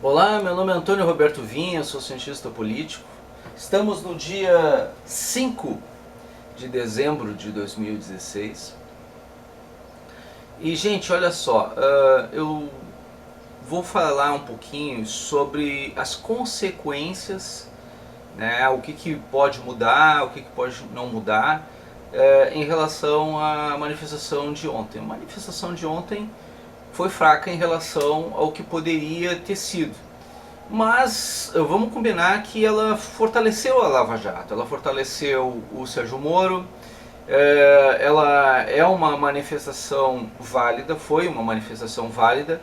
Olá, meu nome é Antônio Roberto Vinha, sou cientista político. Estamos no dia 5 de dezembro de 2016. E, gente, olha só, eu vou falar um pouquinho sobre as consequências, né, o que pode mudar, o que pode não mudar, em relação à manifestação de ontem. A manifestação de ontem foi fraca em relação ao que poderia ter sido. Mas vamos combinar que ela fortaleceu a Lava Jato, ela fortaleceu o Sérgio Moro, ela é uma manifestação válida, foi uma manifestação válida,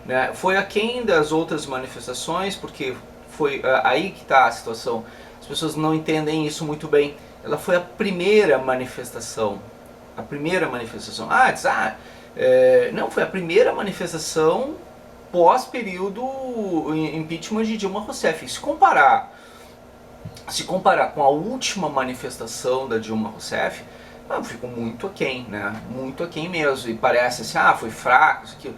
né? Foi aquém das outras manifestações, porque foi aí que está a situação. As pessoas não entendem isso muito bem. Ela foi a primeira manifestação. A primeira manifestação. Não, foi a primeira manifestação pós-período impeachment de Dilma Rousseff. Se comparar com a última manifestação da Dilma Rousseff, ficou muito aquém, né? Muito aquém mesmo. E parece assim, foi fraco, isso aqui.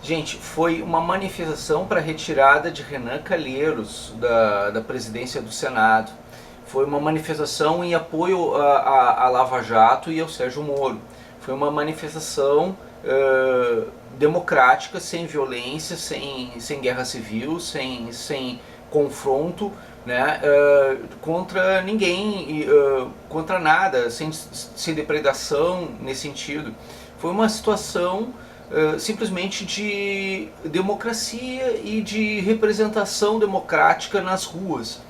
Gente, foi uma manifestação para a retirada de Renan Calheiros da presidência do Senado. Foi uma manifestação em apoio à Lava Jato e ao Sérgio Moro. Foi uma manifestação democrática, sem violência, sem guerra civil, sem confronto, né, contra ninguém, contra nada, sem depredação nesse sentido. Foi uma situação simplesmente de democracia e de representação democrática nas ruas.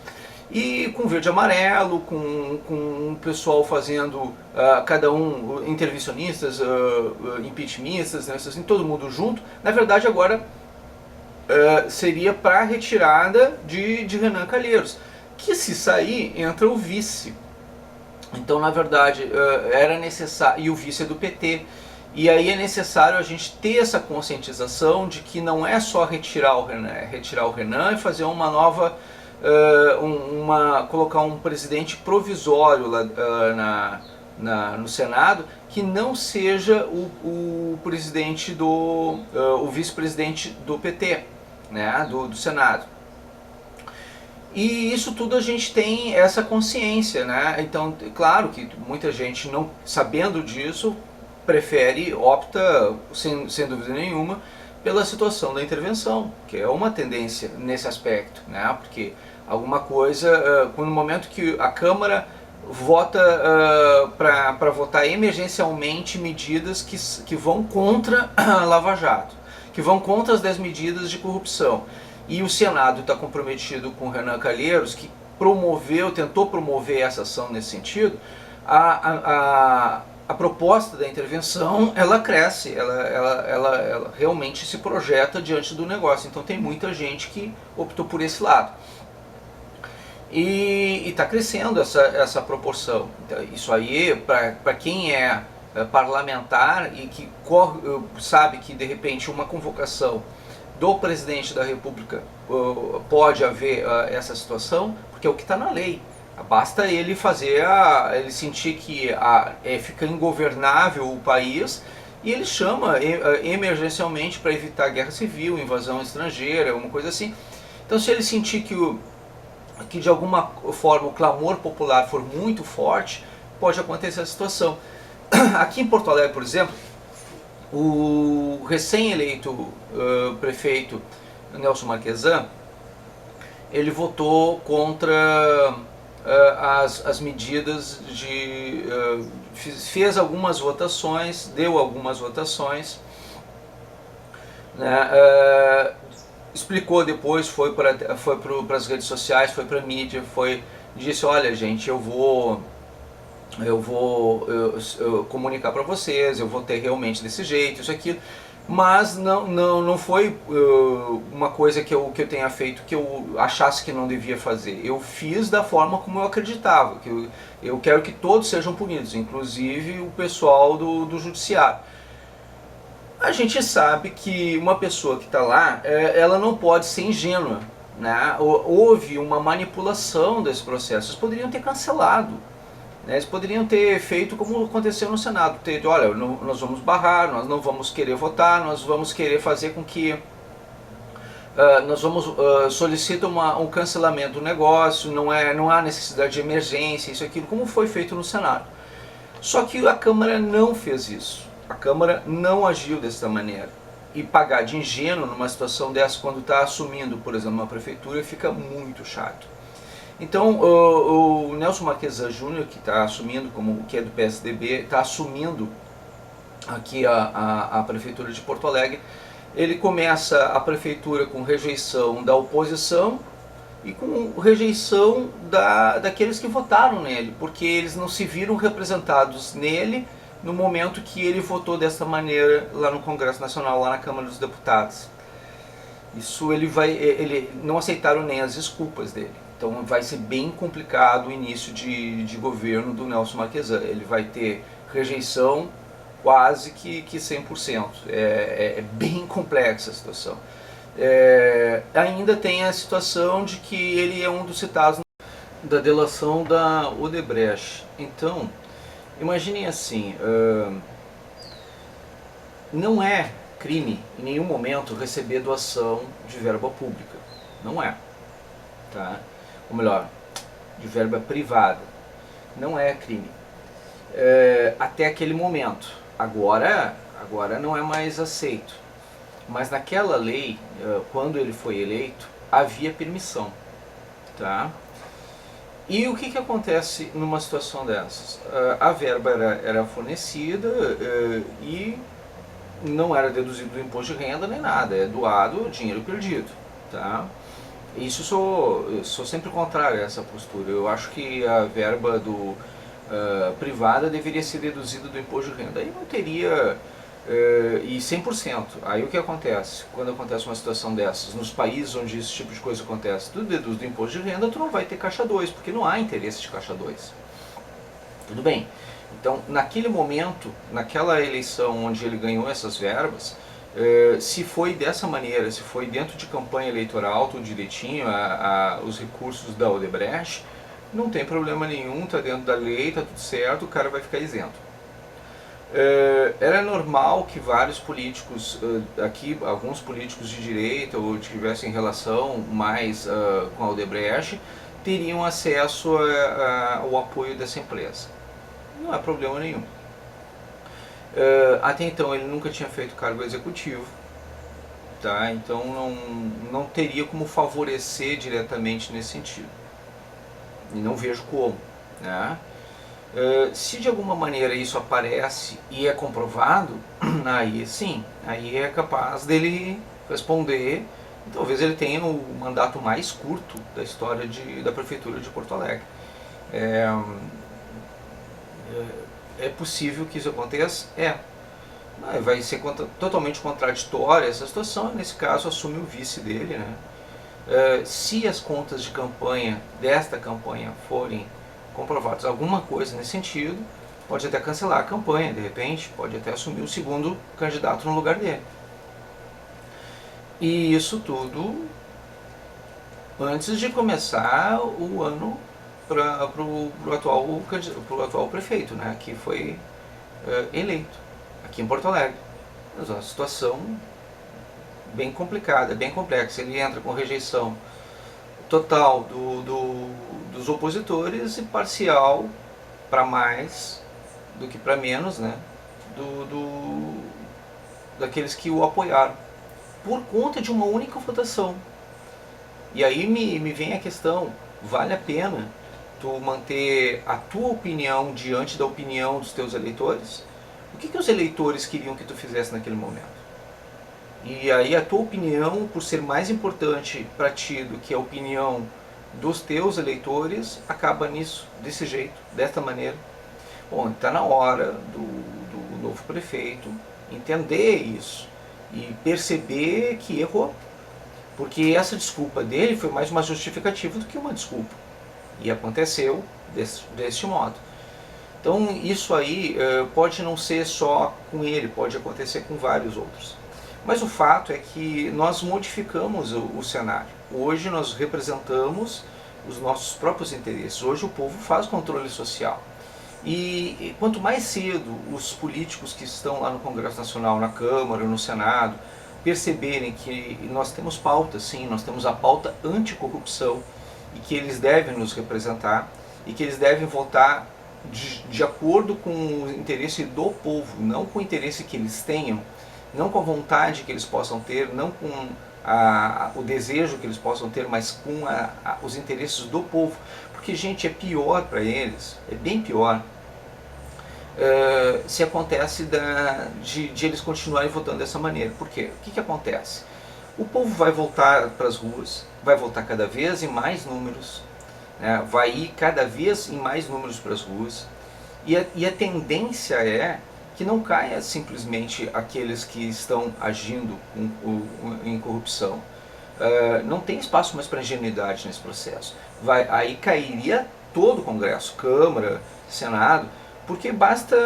E com verde e amarelo, com o pessoal fazendo, cada um, intervencionistas, impeachmentistas, né, assim, todo mundo junto. Na verdade, agora seria para a retirada de Renan Calheiros, que se sair, entra o vice. Então, na verdade, era necessário, e o vice é do PT. E aí é necessário a gente ter essa conscientização de que não é só retirar o Renan, é retirar o Renan e fazer uma nova, colocar um presidente provisório lá, no Senado, que não seja o presidente o vice-presidente do PT, né, do Senado. E isso tudo a gente tem essa consciência, né? Então, claro que muita gente, não sabendo disso, opta, sem dúvida nenhuma, pela situação da intervenção, que é uma tendência nesse aspecto, né? Porque alguma coisa, no momento que a Câmara vota para votar emergencialmente medidas que vão contra a Lava Jato, que vão contra as 10 medidas de corrupção, e o Senado está comprometido com Renan Calheiros, que tentou promover essa ação nesse sentido, a proposta da intervenção, ela cresce, ela realmente se projeta diante do negócio. Então tem muita gente que optou por esse lado. E está crescendo essa proporção. Então, isso aí, para quem é parlamentar e que sabe que de repente uma convocação do presidente da República pode haver essa situação, porque é o que está na lei. Basta ele ele sentir que fica ingovernável o país, e ele chama emergencialmente para evitar guerra civil, invasão estrangeira, uma coisa assim. Então, se ele sentir que de alguma forma o clamor popular for muito forte, pode acontecer essa situação. Aqui em Porto Alegre, por exemplo, o recém-eleito prefeito Nelson Marquesan, ele votou contra as medidas fez algumas votações, deu algumas votações, né, explicou depois, foi para as redes sociais, foi para a mídia, disse: olha, gente, eu vou comunicar para vocês, eu vou ter realmente desse jeito, isso aqui. Mas não foi uma coisa que eu tenha feito que eu achasse que não devia fazer. Eu fiz da forma como eu acreditava, que eu quero que todos sejam punidos, inclusive o pessoal do judiciário. A gente sabe que uma pessoa que está lá, ela não pode ser ingênua, né? Houve uma manipulação desse processo. Eles poderiam ter cancelado, né? Eles poderiam ter feito como aconteceu no Senado, olha, nós vamos barrar, nós não vamos querer votar, nós vamos querer fazer com que nós vamos solicita um cancelamento do negócio, não há necessidade de emergência, isso aquilo, como foi feito no Senado. Só que a Câmara não fez isso. A Câmara não agiu dessa maneira. E pagar de ingênuo numa situação dessa, quando está assumindo, por exemplo, uma prefeitura, fica muito chato. Então, o Nelson Marquesan Júnior, que está assumindo, que é do PSDB, está assumindo aqui a prefeitura de Porto Alegre. Ele começa a prefeitura com rejeição da oposição e com rejeição daqueles que votaram nele, porque eles não se viram representados nele no momento que ele votou dessa maneira lá no Congresso Nacional, lá na Câmara dos Deputados. Isso ele não aceitaram nem as desculpas dele. Então vai ser bem complicado o início de governo do Nelson Marquesan. Ele vai ter rejeição quase que 100%. É bem complexa a situação. Ainda tem a situação de que ele é um dos citados da delação da Odebrecht. Então, imaginem assim, não é crime em nenhum momento receber doação de verba pública. Não é. Tá? Ou melhor, de verba privada. Não é crime. Até aquele momento. Agora não é mais aceito. Mas naquela lei, quando ele foi eleito, havia permissão. Tá? E o que acontece numa situação dessas? A verba era fornecida e não era deduzido do imposto de renda nem nada, é doado dinheiro perdido. Tá? Isso eu sou sempre contrário a essa postura. Eu acho que a verba privada deveria ser deduzida do imposto de renda. Aí não teria... e 100%. Aí o que acontece? Quando acontece uma situação dessas, nos países onde esse tipo de coisa acontece, tu deduz do imposto de renda, tu não vai ter caixa 2, porque não há interesse de caixa 2. Tudo bem. Então, naquele momento, naquela eleição onde ele ganhou essas verbas, se foi dessa maneira, se foi dentro de campanha eleitoral, tudo direitinho, os recursos da Odebrecht, não tem problema nenhum, tá dentro da lei, tá tudo certo, o cara vai ficar isento. Era normal que vários políticos, aqui alguns políticos de direita ou que tivessem relação mais com a Odebrecht, teriam acesso ao apoio dessa empresa. Não há problema nenhum. Até então ele nunca tinha feito cargo executivo, tá? Então não teria como favorecer diretamente nesse sentido. E não vejo como, né? Se de alguma maneira isso aparece e é comprovado, aí sim, aí é capaz dele responder. E talvez ele tenha o mandato mais curto da história da Prefeitura de Porto Alegre. É possível que isso aconteça? Vai ser totalmente contraditória essa situação. Nesse caso, assume o vice dele, né? Se as contas de campanha desta campanha forem comprovados alguma coisa nesse sentido, pode até cancelar a campanha, de repente, pode até assumir o segundo candidato no lugar dele. E isso tudo antes de começar o ano para o atual prefeito, né, que foi eleito aqui em Porto Alegre. Mas uma situação bem complicada, bem complexa. Ele entra com rejeição total dos opositores e parcial para mais do que para menos, né, daqueles que o apoiaram, por conta de uma única votação. E aí me vem a questão, vale a pena tu manter a tua opinião diante da opinião dos teus eleitores? O que os eleitores queriam que tu fizesse naquele momento? E aí a tua opinião, por ser mais importante para ti do que a opinião dos teus eleitores, acaba nisso, desse jeito, desta maneira. Bom, está na hora do novo prefeito entender isso e perceber que errou. Porque essa desculpa dele foi mais uma justificativa do que uma desculpa. E aconteceu deste modo. Então isso aí pode não ser só com ele, pode acontecer com vários outros. Mas o fato é que nós modificamos o cenário. Hoje nós representamos os nossos próprios interesses. Hoje o povo faz controle social. E quanto mais cedo os políticos que estão lá no Congresso Nacional, na Câmara, no Senado, perceberem que nós temos pauta, sim, nós temos a pauta anticorrupção e que eles devem nos representar e que eles devem votar de acordo com o interesse do povo, não com o interesse que eles tenham, não com a vontade que eles possam ter, não com o desejo que eles possam ter, mas com os interesses do povo. Porque, gente, é pior para eles, é bem pior, se acontece de eles continuarem votando dessa maneira. Por quê? O que acontece? O povo vai voltar para as ruas, vai voltar cada vez em mais números, né? Vai ir cada vez em mais números para as ruas, e a tendência é que não caia simplesmente aqueles que estão agindo em corrupção. Não tem espaço mais para ingenuidade nesse processo. Aí cairia todo o Congresso, Câmara, Senado, porque basta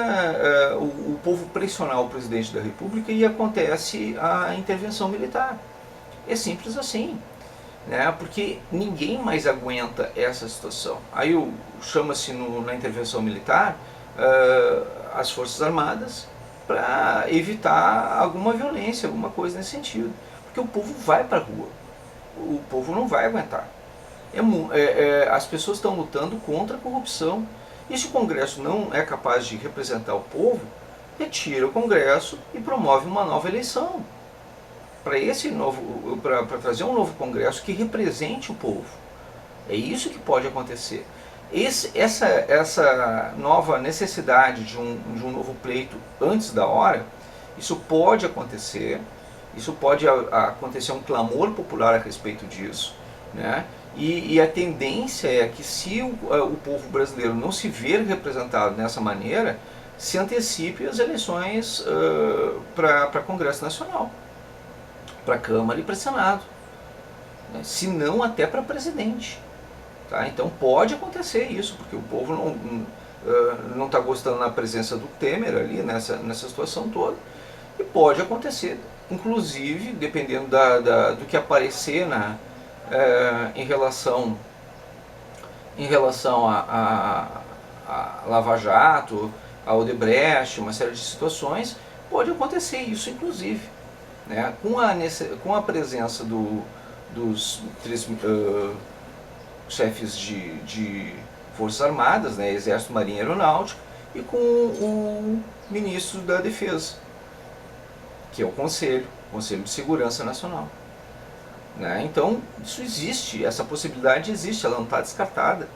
o povo pressionar o presidente da República e acontece a intervenção militar. É simples assim, né? Porque ninguém mais aguenta essa situação. Aí chama-se na intervenção militar as Forças Armadas para evitar alguma violência, alguma coisa nesse sentido. Porque o povo vai para a rua, o povo não vai aguentar. As pessoas estão lutando contra a corrupção. E se o Congresso não é capaz de representar o povo, retira o Congresso e promove uma nova eleição para trazer um novo Congresso que represente o povo. É isso que pode acontecer. Essa nova necessidade de um novo pleito antes da hora, isso pode acontecer, isso pode acontecer um clamor popular a respeito disso, né? E a tendência é que, se o povo brasileiro não se ver representado dessa maneira, se antecipe as eleições para Congresso Nacional, para Câmara e para Senado, né? Se não até para presidente. Tá? Então pode acontecer isso, porque o povo não está gostando da presença do Temer ali nessa situação toda, e pode acontecer, inclusive, dependendo do que aparecer em relação a Lava Jato, a Odebrecht, uma série de situações, pode acontecer isso, inclusive, né? Com a presença dos três chefes de Forças Armadas, né, Exército, Marinha e Aeronáutica, e com o ministro da Defesa, que é o Conselho de Segurança Nacional. Né? Então, isso existe, essa possibilidade existe, ela não está descartada.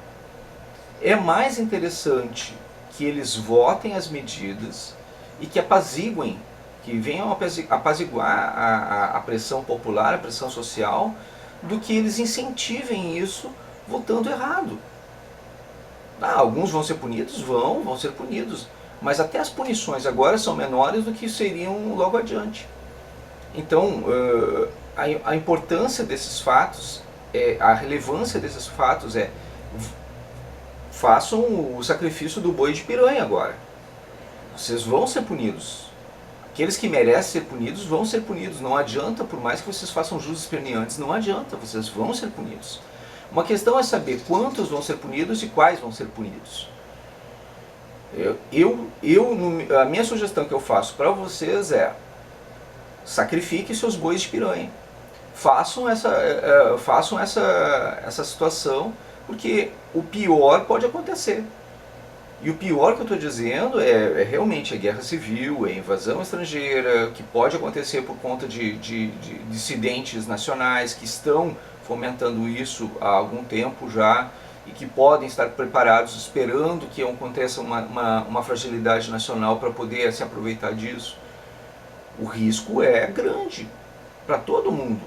É mais interessante que eles votem as medidas e que apaziguem, que venham apaziguar a pressão popular, a pressão social, do que eles incentivem isso votando errado. Alguns vão ser punidos? Vão ser punidos, mas até as punições agora são menores do que seriam logo adiante. Então, a importância desses fatos, a relevância desses fatos façam o sacrifício do boi de piranha agora. Vocês vão ser punidos. Aqueles que merecem ser punidos vão ser punidos. Não adianta, por mais que vocês façam juros esperneantes, não adianta, vocês vão ser punidos. Uma questão é saber quantos vão ser punidos e quais vão ser punidos. A minha sugestão que eu faço para vocês é: sacrifiquem seus bois de piranha. Façam essa situação, porque o pior pode acontecer. E o pior que eu estou dizendo é realmente a guerra civil, a invasão estrangeira, que pode acontecer por conta de dissidentes nacionais que estão fomentando isso há algum tempo já, e que podem estar preparados, esperando que aconteça uma fragilidade nacional para poder se aproveitar disso. O risco é grande para todo mundo.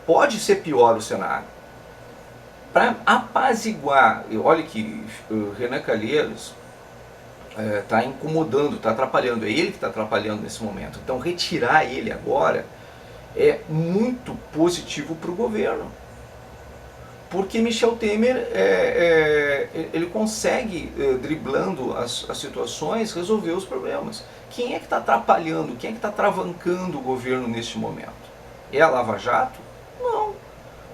Pode ser pior o cenário. Para apaziguar, olha que o Renan Calheiros está incomodando, está atrapalhando, é ele que está atrapalhando nesse momento. Então retirar ele agora é muito positivo para o governo. Porque Michel Temer ele consegue, driblando as situações, resolver os problemas. Quem é que está atrapalhando, quem é que está travancando o governo neste momento? É a Lava Jato? Não.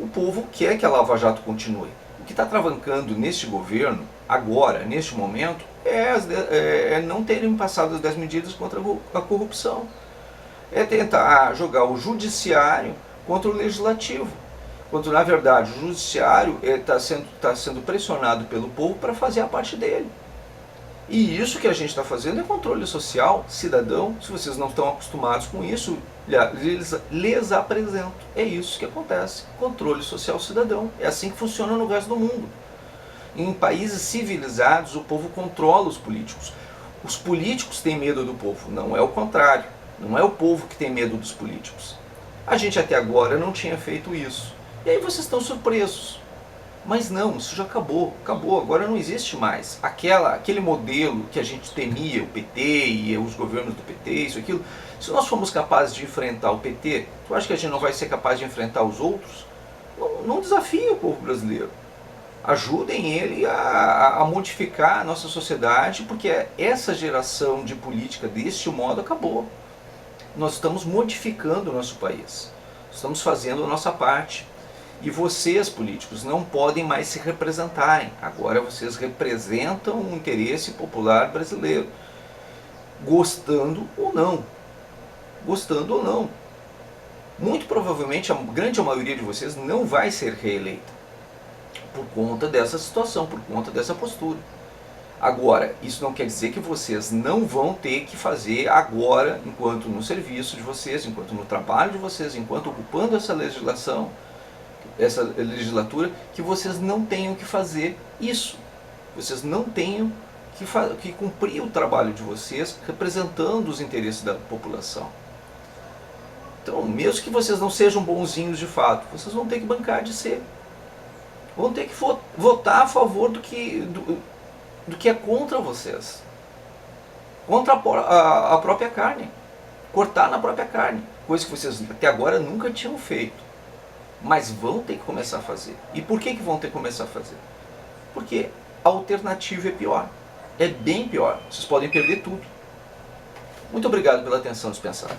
O povo quer que a Lava Jato continue. O que está travancando neste governo, agora, neste momento, é não terem passado as 10 medidas contra a corrupção. é tentar jogar o judiciário contra o legislativo. Quando na verdade o judiciário está sendo pressionado pelo povo para fazer a parte dele. E isso que a gente está fazendo é controle social, cidadão. Se vocês não estão acostumados com isso, lhes apresento. É isso que acontece, controle social cidadão. É assim que funciona no resto do mundo. Em países civilizados, o povo controla os políticos. Os políticos têm medo do povo, não é o contrário. Não é o povo que tem medo dos políticos. A gente até agora não tinha feito isso. E aí vocês estão surpresos. Mas não, isso já acabou, agora não existe mais. Aquele modelo que a gente temia, o PT e os governos do PT, isso, aquilo. Se nós formos capazes de enfrentar o PT, tu acha que a gente não vai ser capaz de enfrentar os outros? Não desafie o povo brasileiro. Ajudem ele a modificar a nossa sociedade, porque essa geração de política deste modo acabou. Nós estamos modificando o nosso país, estamos fazendo a nossa parte. E vocês, políticos, não podem mais se representarem. Agora vocês representam o interesse popular brasileiro, gostando ou não. Gostando ou não. Muito provavelmente a grande maioria de vocês não vai ser reeleita por conta dessa situação, por conta dessa postura. Agora, isso não quer dizer que vocês não vão ter que fazer agora, enquanto no serviço de vocês, enquanto no trabalho de vocês, enquanto ocupando essa legislação, essa legislatura, que vocês não tenham que fazer isso. Vocês não tenham que cumprir o trabalho de vocês representando os interesses da população. Então, mesmo que vocês não sejam bonzinhos de fato, vocês vão ter que bancar de ser. Vão ter que votar a favor do que é contra vocês. Contra a própria carne. Cortar na própria carne. Coisa que vocês até agora nunca tinham feito. Mas vão ter que começar a fazer. E por que vão ter que começar a fazer? Porque a alternativa é pior. É bem pior. Vocês podem perder tudo. Muito obrigado pela atenção dispensada.